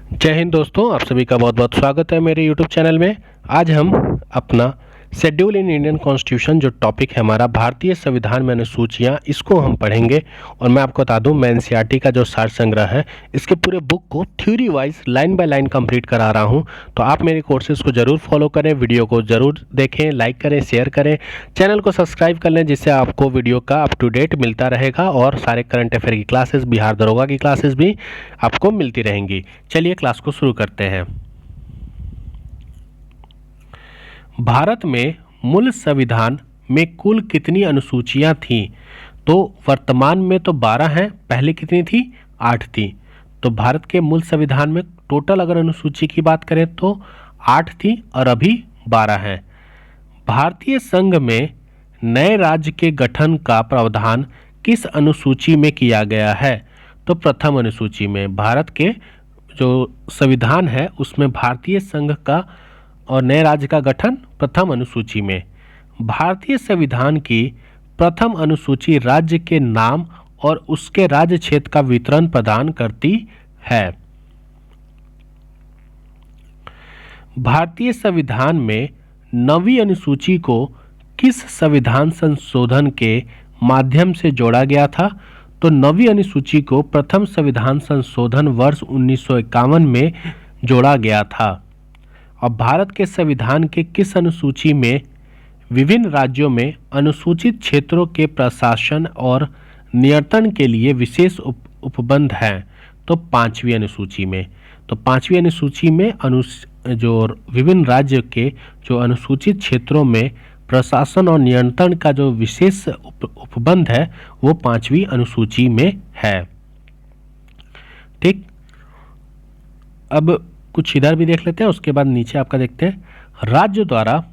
जय हिंद दोस्तों, आप सभी का बहुत बहुत स्वागत है मेरे YouTube चैनल में। आज हम अपना शेड्यूल इन इंडियन कॉन्स्टिट्यूशन जो टॉपिक है हमारा भारतीय संविधान में अनुसूचियाँ, इसको हम पढ़ेंगे। और मैं आपको बता दूं, मैं एनसीईआरटी का जो सार संग्रह है इसके पूरे बुक को theory wise line by line complete करा रहा हूं। तो आप मेरे कोर्सेज को ज़रूर फॉलो करें, वीडियो को ज़रूर देखें, लाइक करें, शेयर करें, चैनल को सब्सक्राइब कर लें, जिससे आपको वीडियो का अप टू डेट मिलता रहेगा और सारे करंट अफेयर की क्लासेस, बिहार दरोगा की क्लासेस भी आपको मिलती रहेंगी। चलिए क्लास को शुरू करते हैं। भारत में मूल संविधान में कुल कितनी अनुसूचियां थीं? तो वर्तमान में तो 12 हैं, पहले कितनी थी? 8 थी। तो भारत के मूल संविधान में टोटल अगर अनुसूची की बात करें तो 8 थी और अभी 12 हैं। भारतीय संघ में नए राज्य के गठन का प्रावधान किस अनुसूची में किया गया है? तो प्रथम अनुसूची में। भारत के जो संविधान है उसमें भारतीय संघ का और नए राज्य का गठन प्रथम अनुसूची में। भारतीय संविधान की प्रथम अनुसूची राज्य के नाम और उसके राज्य क्षेत्र का वितरण प्रदान करती है। भारतीय संविधान में नवीं अनुसूची को किस संविधान संशोधन के माध्यम से जोड़ा गया था? तो नवीं अनुसूची को प्रथम संविधान संशोधन वर्ष 1951 में जोड़ा गया था। और भारत के संविधान के किस अनुसूची में विभिन्न राज्यों में अनुसूचित क्षेत्रों के प्रशासन और नियंत्रण के लिए विशेष उपबंध हैं? तो 5वीं अनुसूची में। तो 5वीं अनुसूची में जो विभिन्न राज्य के जो अनुसूचित क्षेत्रों में प्रशासन और नियंत्रण का जो विशेष उपबंध है वो 5वीं अनुसूची में है। ठीक, अब कुछ इधर भी देख लेते हैं, उसके बाद नीचे आपका देखते हैं। राज्य द्वारा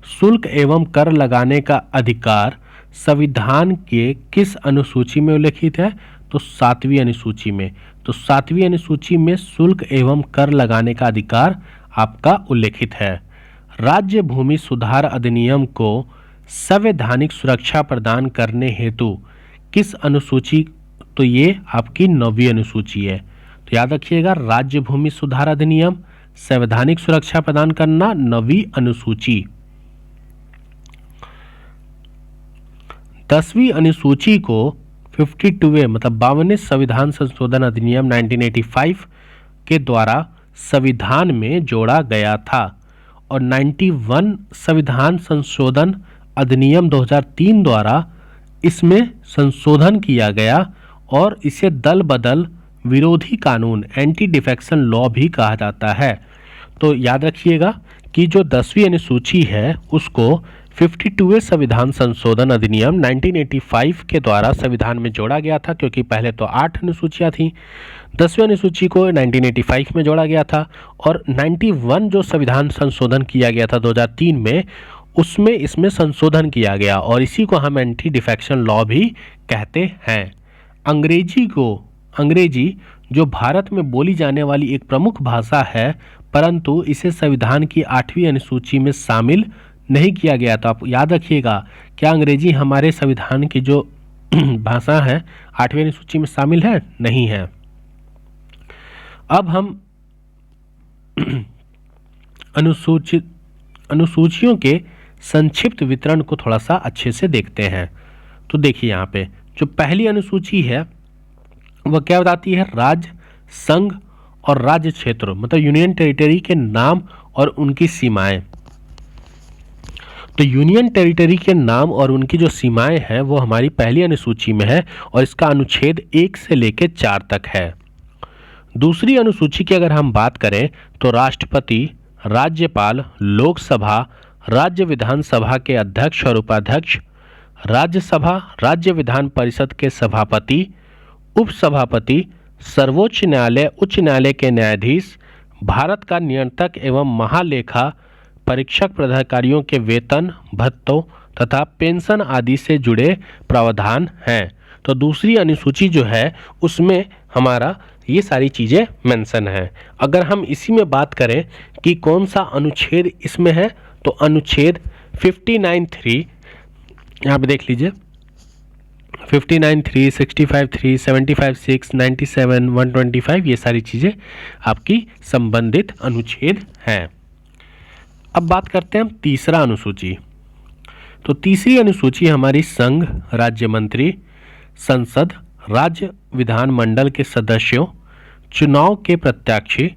शुल्क एवं कर लगाने का अधिकार संविधान के किस अनुसूची में उल्लेखित है? तो 7वीं अनुसूची में। तो 7वीं अनुसूची में शुल्क एवं कर लगाने का अधिकार आपका उल्लेखित है। राज्य भूमि सुधार अधिनियम को संवैधानिक सुरक्षा प्रदान करने हेतु किस अनुसूची? तो ये आपकी 9वीं अनुसूची है। तो याद रखिएगा, राज्य भूमि सुधार अधिनियम, संवैधानिक सुरक्षा प्रदान करना, 9वीं अनुसूची। 10वीं अनुसूची को 52वें मतलब 52वें संविधान संशोधन अधिनियम 1985 के द्वारा संविधान में जोड़ा गया था। और 91 संविधान संशोधन अधिनियम 2003 द्वारा इसमें संशोधन किया गया और इसे दल बदल विरोधी कानून, एंटी डिफेक्शन लॉ भी कहा जाता है। तो याद रखिएगा कि जो 10वीं अनुसूची है उसको 52वें संविधान संशोधन अधिनियम 1985 के द्वारा संविधान में जोड़ा गया था, क्योंकि पहले तो 8 अनुसूचियाँ थीं। 10वीं अनुसूची को 1985 में जोड़ा गया था और 91 जो संविधान संशोधन किया गया था 2003 में, उसमें इसमें संशोधन किया गया और इसी को हम एंटी डिफेक्शन लॉ भी कहते हैं। अंग्रेजी जो भारत में बोली जाने वाली एक प्रमुख भाषा है, परंतु इसे संविधान की 8वीं अनुसूची में शामिल नहीं किया गया। तो आप याद रखिएगा, क्या अंग्रेजी हमारे संविधान की जो भाषा है 8वीं अनुसूची में शामिल है? नहीं है। अब हम अनुसूचियों के संक्षिप्त वितरण को थोड़ा सा अच्छे से देखते हैं। तो देखिए, यहाँ पे जो पहली अनुसूची है वह क्या बताती है? राज्य, संघ और राज्य क्षेत्र मतलब यूनियन टेरिटरी के नाम और उनकी सीमाएं। तो यूनियन टेरिटरी के नाम और उनकी जो सीमाएं हैं वो हमारी पहली अनुसूची में है और इसका अनुच्छेद 1 से लेकर 4 तक है। दूसरी अनुसूची की अगर हम बात करें तो राष्ट्रपति, राज्यपाल, लोकसभा, राज्य विधानसभा के अध्यक्ष और उपाध्यक्ष, राज्यसभा, राज्य विधान परिषद के सभापति, उपसभापति, सर्वोच्च न्यायालय, उच्च न्यायालय के न्यायाधीश, भारत का नियंत्रक एवं महालेखा परीक्षक पदाधिकारियों के वेतन, भत्तों तथा पेंशन आदि से जुड़े प्रावधान हैं। तो दूसरी अनुसूची जो है उसमें हमारा ये सारी चीज़ें मेंशन हैं। अगर हम इसी में बात करें कि कौन सा अनुच्छेद इसमें है, तो अनुच्छेद 59(3) यहाँ पे देख लीजिए, 59 3, 65 3, 75 6, 97, 125 ये सारी चीज़ें आपकी संबंधित अनुच्छेद हैं। अब बात करते हैं हम तीसरा अनुसूची। तो तीसरी अनुसूची हमारी संघ, राज्य मंत्री, संसद, राज्य विधानमंडल के सदस्यों, चुनाव के प्रत्याशी,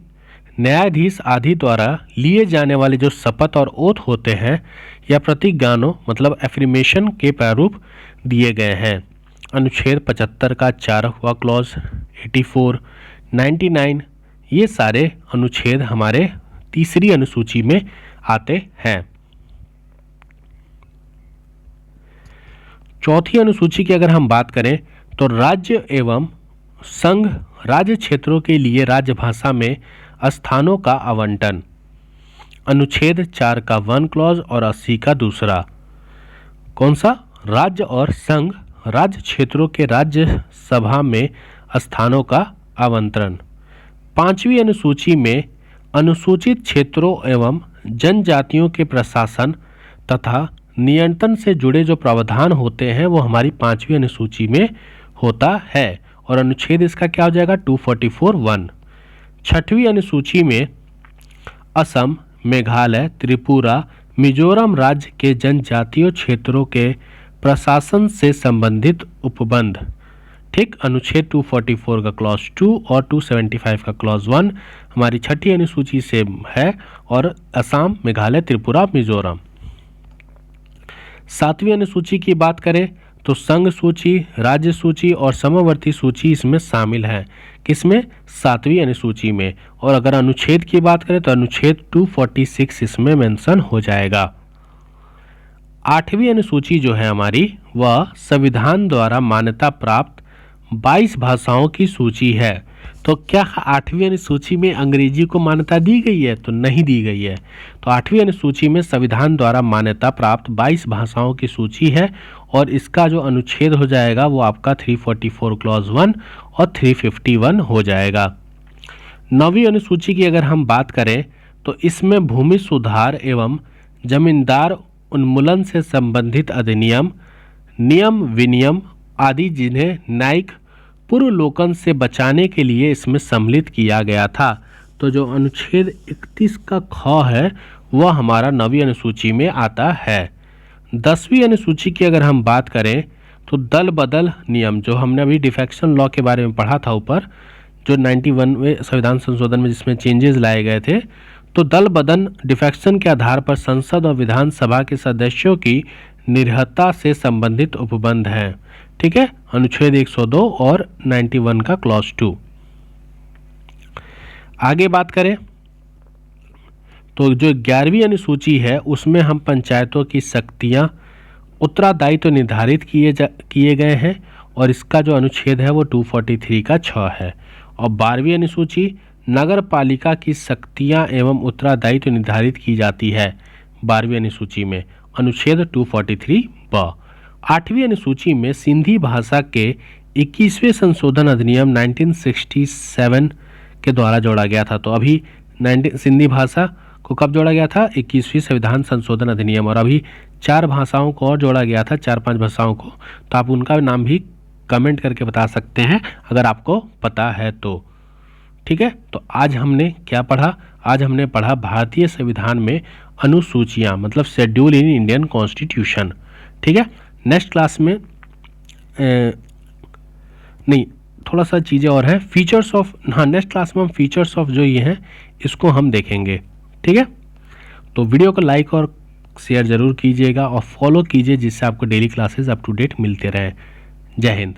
न्यायाधीश आदि द्वारा लिए जाने वाले जो शपथ और ओथ होते हैं या प्रतिज्ञानों मतलब एफर्मेशन के प्रारूप दिए गए हैं। अनुच्छेद 75 का 4वां क्लॉज, 84, 99 ये सारे अनुच्छेद हमारे तीसरी अनुसूची में आते हैं। चौथी अनुसूची की अगर हम बात करें तो राज्य एवं संघ राज्य क्षेत्रों के लिए राजभाषा में स्थानों का आवंटन। अनुच्छेद 4 का 1 क्लॉज और 80 का 2। कौन सा? राज्य और संघ राज्य क्षेत्रों के राज्य सभा में स्थानों का आवंटन। 5वीं अनुसूची में अनुसूचित क्षेत्रों एवं जनजातियों के प्रशासन तथा नियंत्रण से जुड़े जो प्रावधान होते हैं वो हमारी 5वीं अनुसूची में होता है और अनुच्छेद इसका क्या हो जाएगा? 244(1). 6वीं अनुसूची में असम, मेघालय, त्रिपुरा, मिजोरम राज्य के जनजातीय क्षेत्रों के प्रशासन से संबंधित उपबंध। ठीक, अनुच्छेद 244 का क्लॉज 2 और 275 का क्लॉज 1 हमारी 6ठी अनुसूची से है और असम, मेघालय, त्रिपुरा, मिजोरम। 7वीं अनुसूची की बात करें तो संघ सूची, राज्य सूची और समवर्ती सूची इसमें शामिल है। किसमें? 7वीं अनुसूची में। और अगर अनुच्छेद की बात करें तो अनुच्छेद 246 इसमें मेंशन हो जाएगा। 8वीं अनुसूची जो है हमारी वह संविधान द्वारा मान्यता प्राप्त 22 भाषाओं की सूची है। तो क्या 8वीं अनुसूची में अंग्रेजी को मान्यता दी गई है? तो नहीं दी गई है। तो 8वीं अनुसूची में संविधान द्वारा मान्यता प्राप्त 22 भाषाओं की सूची है और इसका जो अनुच्छेद हो जाएगा वो आपका 344 क्लॉज 1 और 351 हो जाएगा। 9वीं अनुसूची की अगर हम बात करें तो इसमें भूमि सुधार एवं जमींदार उन्मूलन से संबंधित अधिनियम, नियम विनियम आदि जिन्हें न्यायिक पूर्वलोकन से बचाने के लिए इसमें सम्मिलित किया गया था। तो जो अनुच्छेद 31 का ख है वह हमारा 9वीं अनुसूची में आता है। 10वीं अनुसूची की अगर हम बात करें तो दल बदल नियम, जो हमने अभी डिफेक्शन लॉ के बारे में पढ़ा था ऊपर, जो 91 में संविधान संशोधन में जिसमें चेंजेस लाए गए थे, तो दल बदल डिफेक्शन के आधार पर संसद और विधानसभा के सदस्यों की निर्हता से संबंधित उपबंध हैं। ठीक है, अनुच्छेद 102 और 91 का क्लॉज 2। आगे बात करें तो जो 11वीं अनुसूची है उसमें हम पंचायतों की शक्तियां, उत्तरदायित्व निर्धारित किए गए हैं और इसका जो अनुच्छेद है वो 243 का 6 है। और 12वीं अनुसूची नगर पालिका की शक्तियां एवं उत्तरदायित्व निर्धारित की जाती है 12वीं अनुसूची में, अनुच्छेद 243(ब). 8वीं अनुसूची में सिंधी भाषा के 21वें संशोधन अधिनियम 1967 के द्वारा जोड़ा गया था। तो अभी सिंधी भाषा को कब जोड़ा गया था? 21वीं संविधान संशोधन अधिनियम। और अभी 4 भाषाओं को और जोड़ा गया था, 4-5 भाषाओं को, तो आप उनका नाम भी कमेंट करके बता सकते हैं अगर आपको पता है तो। ठीक है, तो आज हमने क्या पढ़ा? आज हमने पढ़ा भारतीय संविधान में अनुसूचियाँ, मतलब शेड्यूल इन इंडियन कॉन्स्टिट्यूशन। ठीक है, नेक्स्ट क्लास में नहीं, थोड़ा सा चीज़ें और हैं, फीचर्स ऑफ, हाँ नेक्स्ट क्लास में हम फीचर्स ऑफ जो ये हैं इसको हम देखेंगे। ठीक है, तो वीडियो को लाइक और शेयर ज़रूर कीजिएगा और फॉलो कीजिए जिससे आपको daily classes up to date मिलते रहें। जय हिंद।